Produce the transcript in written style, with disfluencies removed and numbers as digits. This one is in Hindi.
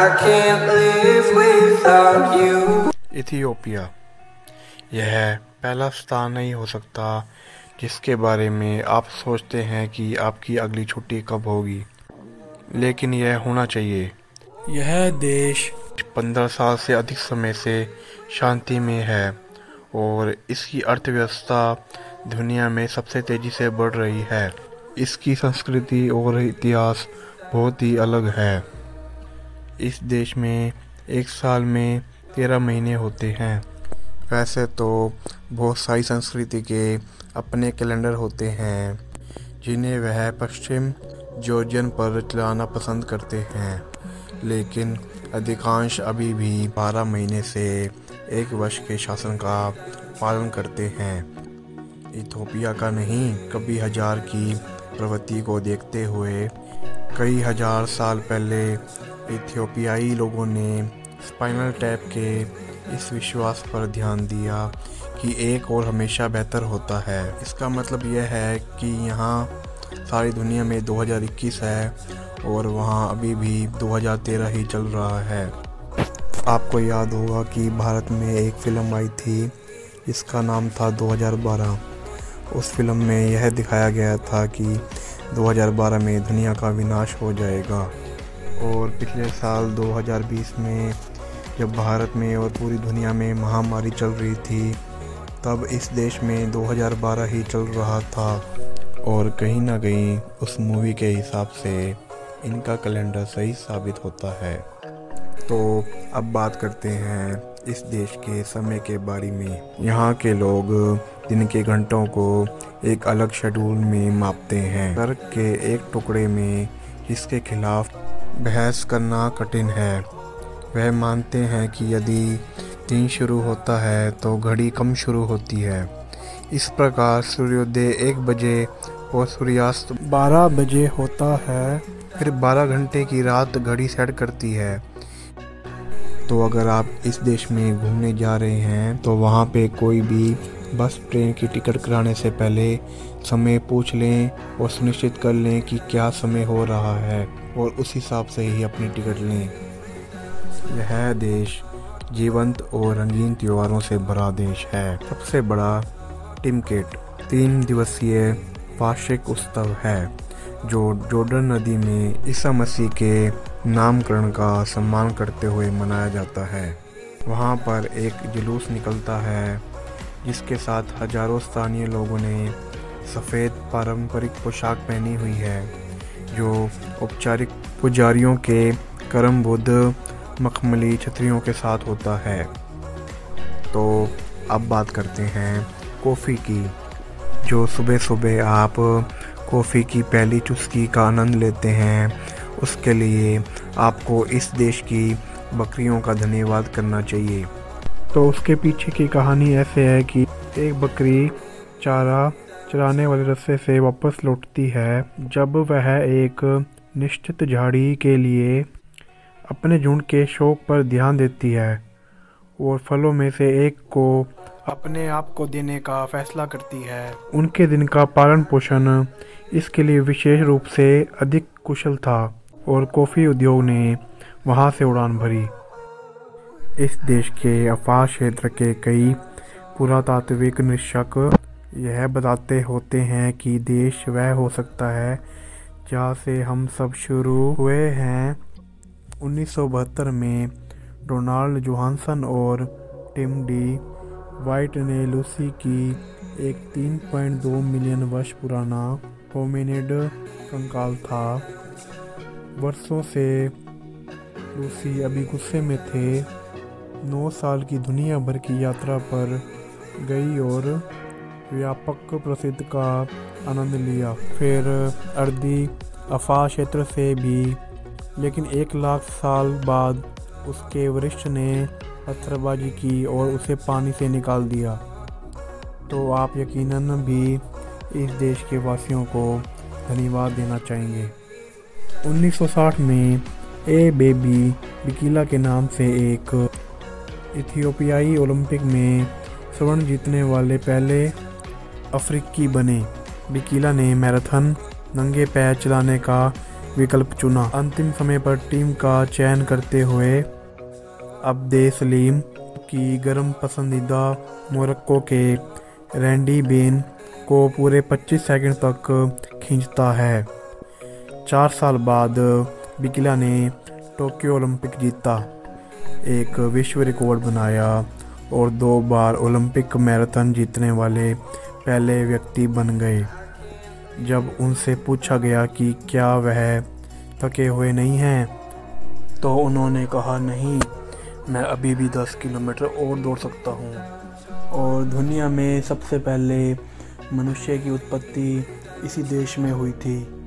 I can't live without you. Ethiopia यह पहला स्थान नहीं हो सकता जिसके बारे में आप सोचते हैं कि आपकी अगली छुट्टी कब होगी, लेकिन यह होना चाहिए। यह देश 15 साल से अधिक समय से शांति में है और इसकी अर्थव्यवस्था दुनिया में सबसे तेज़ी से बढ़ रही है। इसकी संस्कृति और इतिहास बहुत ही अलग है। इस देश में एक साल में 13 महीने होते हैं। वैसे तो बहुत सारी संस्कृति के अपने कैलेंडर होते हैं जिन्हें वह पश्चिम जॉर्जियन पर चलाना पसंद करते हैं, लेकिन अधिकांश अभी भी 12 महीने से एक वर्ष के शासन का पालन करते हैं। इथियोपिया का नहीं, कभी हजार की प्रवृत्ति को देखते हुए कई हजार साल पहले इथियोपियाई लोगों ने स्पाइनल टैप के इस विश्वास पर ध्यान दिया कि एक और हमेशा बेहतर होता है। इसका मतलब यह है कि यहाँ सारी दुनिया में 2021 है और वहाँ अभी भी 2013 ही चल रहा है। आपको याद होगा कि भारत में एक फ़िल्म आई थी जिसका नाम था 2012। उस फिल्म में यह दिखाया गया था कि 2012 में दुनिया का विनाश हो जाएगा। और पिछले साल 2020 में जब भारत में और पूरी दुनिया में महामारी चल रही थी, तब इस देश में 2012 ही चल रहा था। और कहीं ना कहीं उस मूवी के हिसाब से इनका कैलेंडर सही साबित होता है। तो अब बात करते हैं इस देश के समय के बारे में। यहाँ के लोग दिन के घंटों को एक अलग शेड्यूल में मापते हैं। तर्क के एक टुकड़े में जिसके खिलाफ बहस करना कठिन है। वह मानते हैं कि यदि दिन शुरू होता है तो घड़ी कम शुरू होती है। इस प्रकार सूर्योदय 1 बजे और सूर्यास्त 12 बजे होता है। फिर 12 घंटे की रात घड़ी सेट करती है। तो अगर आप इस देश में घूमने जा रहे हैं तो वहाँ पे कोई भी बस ट्रेन की टिकट कराने से पहले समय पूछ लें और सुनिश्चित कर लें कि क्या समय हो रहा है और उस हिसाब से ही अपनी टिकट लें। यह देश जीवंत और रंगीन त्योहारों से भरा देश है। सबसे बड़ा टिमकेट 3 दिवसीय वार्षिक उत्सव है जो जॉर्डन नदी में ईसा मसीह के नामकरण का सम्मान करते हुए मनाया जाता है। वहाँ पर एक जुलूस निकलता है जिसके साथ हजारों स्थानीय लोगों ने सफ़ेद पारंपरिक पोशाक पहनी हुई है, जो औपचारिक पुजारियों के करमबद्ध मखमली छतरियों के साथ होता है। तो अब बात करते हैं कॉफ़ी की। जो सुबह सुबह आप कॉफ़ी की पहली चुस्की का आनंद लेते हैं, उसके लिए आपको इस देश की बकरियों का धन्यवाद करना चाहिए। तो उसके पीछे की कहानी ऐसे है कि एक बकरी चारा चराने वाले रास्ते से वापस लौटती है जब वह एक निश्चित झाड़ी के लिए अपने झुंड के शौक पर ध्यान देती है और फलों में से एक को अपने आप को देने का फैसला करती है। उनके दिन का पालन पोषण इसके लिए विशेष रूप से अधिक कुशल था और कॉफ़ी उद्योग ने वहां से उड़ान भरी। इस देश के अफाक क्षेत्र के कई पुरातात्विक निरीक्षक यह बताते होते हैं कि देश वह हो सकता है जहाँ से हम सब शुरू हुए हैं। 1972 में डोनाल्ड जोहानसन और टिम डी वाइट ने लूसी की एक 3.2 मिलियन वर्ष पुराना होमिनिड कंकाल था। वर्षों से लूसी अभी गुस्से में थे। 9 साल की दुनिया भर की यात्रा पर गई और व्यापक प्रसिद्ध का आनंद लिया। फिर अर्दी अफाक क्षेत्र से भी, लेकिन 1 लाख साल बाद उसके वरिष्ठ ने पत्थरबाजी की और उसे पानी से निकाल दिया। तो आप यकीनन भी इस देश के वासियों को धन्यवाद देना चाहेंगे। 1960 में ए बेबी बिकीला के नाम से एक इथियोपियाई ओलंपिक में स्वर्ण जीतने वाले पहले अफ्रीकी बने। बिकीला ने मैराथन नंगे पैर चलाने का विकल्प चुना। अंतिम समय पर टीम का चयन करते हुए अब्दे सलीम की गर्म पसंदीदा मोरक्को के रैंडी बेन को पूरे 25 सेकंड तक खींचता है। 4 साल बाद बिकिला ने टोक्यो ओलंपिक जीता, एक विश्व रिकॉर्ड बनाया और 2 बार ओलंपिक मैराथन जीतने वाले पहले व्यक्ति बन गए। जब उनसे पूछा गया कि क्या वह थके हुए नहीं हैं, तो उन्होंने कहा, नहीं, मैं अभी भी 10 किलोमीटर और दौड़ सकता हूँ। और दुनिया में सबसे पहले मनुष्य की उत्पत्ति इसी देश में हुई थी।